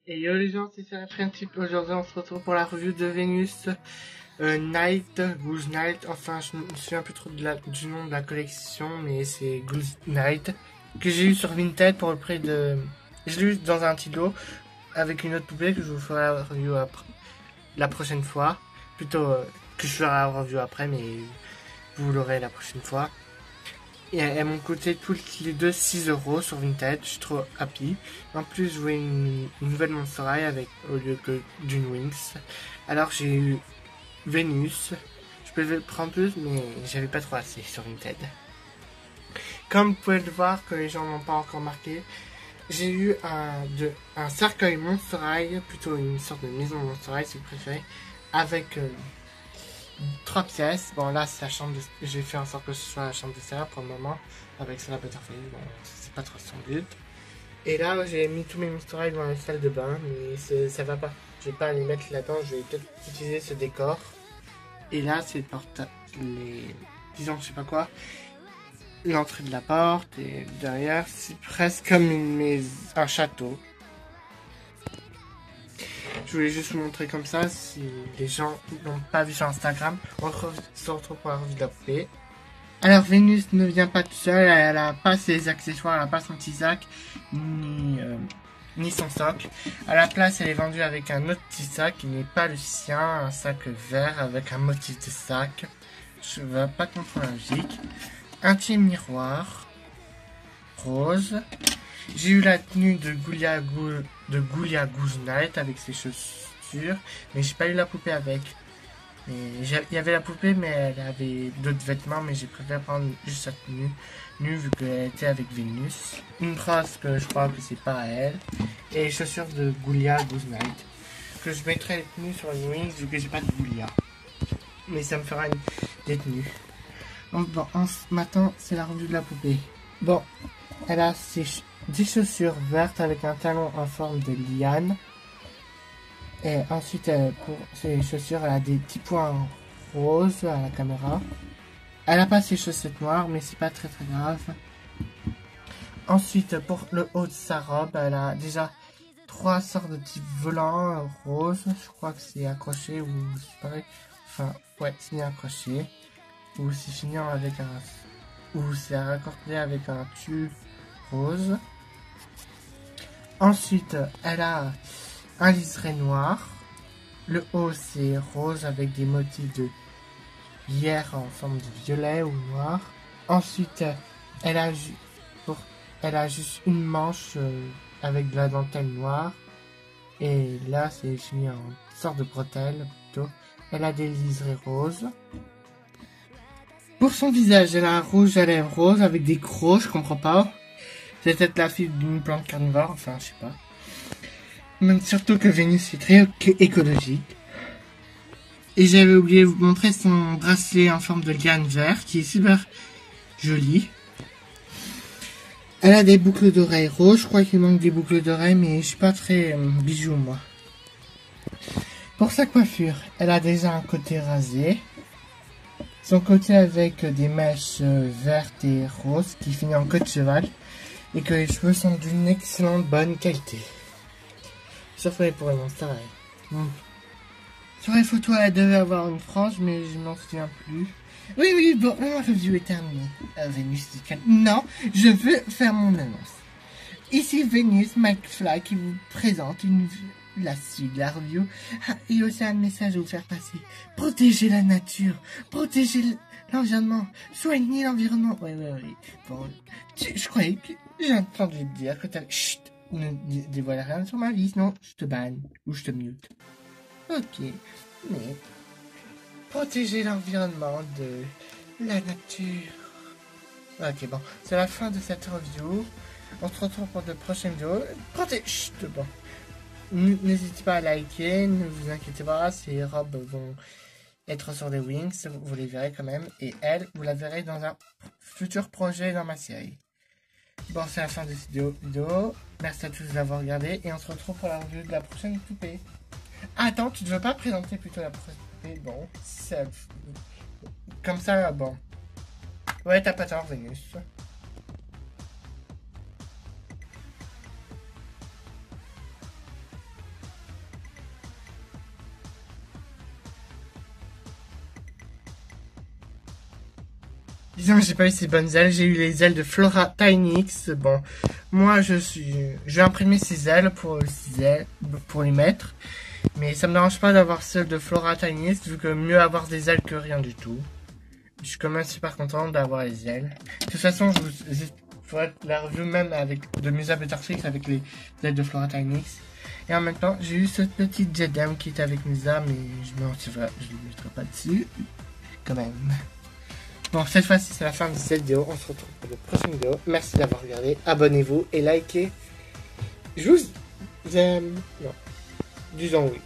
Et yo les gens, c'est Sarah Friendship. Aujourd'hui, on se retrouve pour la review de Venus Night, Goose Night. Enfin, je me souviens plus trop du nom de la collection, mais c'est Goose Night que j'ai eu sur Vinted pour le prix de. Je l'ai eu dans un petit lot avec une autre poupée que je vous ferai la review après, la prochaine fois. Plutôt que je ferai la review après, mais vous l'aurez la prochaine fois. Et elles m'ont coûté toutes les deux 6 € sur Vinted. Je suis trop happy. En plus, je voulais une nouvelle Monster High avec, au lieu que d'une Wings. Alors j'ai eu Venus. Je pouvais prendre plus, mais j'avais pas trop assez sur Vinted. Comme vous pouvez le voir, que les gens n'ont pas encore marqué, j'ai eu un cercueil Monster High, plutôt une sorte de maison Monster High si vous préférez, avec 3 pièces. Bon, là, c'est la chambre de. J'ai fait en sorte que ce soit la chambre de Sarah pour le moment. Avec Sarah Butterfly. Bon, c'est pas trop son but. Et là, j'ai mis tous mes Monster High dans la salle de bain. Mais ça va pas. Je vais pas les mettre là-dedans. Je vais peut-être utiliser ce décor. Et là, c'est les. Disons, je sais pas quoi. L'entrée de la porte. Et derrière, c'est presque comme un château. Je voulais juste vous montrer comme ça, si les gens n'ont pas vu sur Instagram. On se retrouve pour la revue de la poupée. Alors Vénus ne vient pas toute seule, elle a pas ses accessoires, elle a pas son petit sac, ni son soc. À la place, elle est vendue avec un autre petit sac qui n'est pas le sien, un sac vert avec un motif de sac. Je ne vais pas comprendre la logique. Un petit miroir rose. J'ai eu la tenue de Goulia Goose Night avec ses chaussures, mais j'ai pas eu la poupée avec. Il y avait la poupée, mais elle avait d'autres vêtements, mais j'ai préféré prendre juste sa tenue vu qu'elle était avec Vénus. Une trace que je crois que c'est pas à elle. Et les chaussures de Goulia Goose Night. Que je mettrai les tenues sur une Wings vu que j'ai pas de Goulia. Mais ça me fera des tenues. Donc bon, maintenant c'est la revue de la poupée. Bon, elle a des chaussures vertes avec un talon en forme de liane. Et ensuite, pour ses chaussures, elle a des petits points roses à la caméra. Elle n'a pas ses chaussettes noires, mais c'est pas très grave. Ensuite, pour le haut de sa robe, elle a déjà 3 sortes de petits volants roses. Je crois que c'est accroché ou c'est pareil. Enfin, ouais, c'est bien accroché. Ou c'est fini avec ou c'est raccordé avec un tube rose. Ensuite, elle a un liseré noir. Le haut c'est rose avec des motifs de lierre en forme de violet ou noir. Ensuite, elle a juste une manche avec de la dentelle noire. Et là, c'est fini en sorte de bretelle plutôt. Elle a des liserés roses. Pour son visage, elle a un rouge à lèvres rose avec des crocs, je comprends pas. C'est peut-être la fille d'une plante carnivore, enfin, je sais pas. Mais surtout que Vénus est très écologique. Et j'avais oublié de vous montrer son bracelet en forme de liane vert, qui est super joli. Elle a des boucles d'oreilles roses, je crois qu'il manque des boucles d'oreilles, mais je suis pas très bijou, moi. Pour sa coiffure, elle a déjà un côté rasé. Son côté avec des mèches vertes et roses, qui finit en queue de cheval. Et que les cheveux sont d'une excellente bonne qualité. Sauf pour les Monster High. Sur les photos, elle devait avoir une frange, mais je m'en souviens plus. Oui, bon, la review est terminée. Vénus, non, je veux faire mon annonce. Ici Vénus McFly qui vous présente la suite de la review. Ah, et aussi un message à vous faire passer. Protégez la nature, protégez l'environnement, soignez l'environnement. Oui. Bon, je croyais que j'ai entendu dire que t'avais... Chut, ne dévoile rien sur ma vie, sinon je te banne ou je te mute. Ok, mais protéger l'environnement de la nature. Ok, bon, c'est la fin de cette review. On se retrouve pour de prochaines vidéos. Chut, bon. N'hésitez pas à liker, ne vous inquiétez pas, ces robes vont être sur des Wings, vous les verrez quand même. Et elle, vous la verrez dans un futur projet dans ma série. Bon, c'est la fin de cette vidéo. Merci à tous d'avoir regardé et on se retrouve pour la review de la prochaine poupée. Attends, tu ne veux pas présenter plutôt la prochaine poupée? Bon, comme ça, bon. Ouais, t'as pas tort, Vénus. Disons que j'ai pas eu ces bonnes ailes, j'ai eu les ailes de Flora Tynix. Bon, moi je vais imprimer ces ailes pour les mettre. Mais ça me dérange pas d'avoir celles de Flora Tynix, vu que mieux avoir des ailes que rien du tout. Je suis quand même super content d'avoir les ailes. De toute façon, je ferai la review même de Musa Butterfix avec les ailes de Flora Tynix. Et en même temps, j'ai eu cette petite Jedem qui était avec Musa, mais je ne le mettrai pas dessus. Quand même. Bon, cette fois-ci, c'est la fin de cette vidéo. On se retrouve pour la prochaine vidéo. Merci d'avoir regardé. Abonnez-vous et likez. Je vous aime. Non. Disons oui.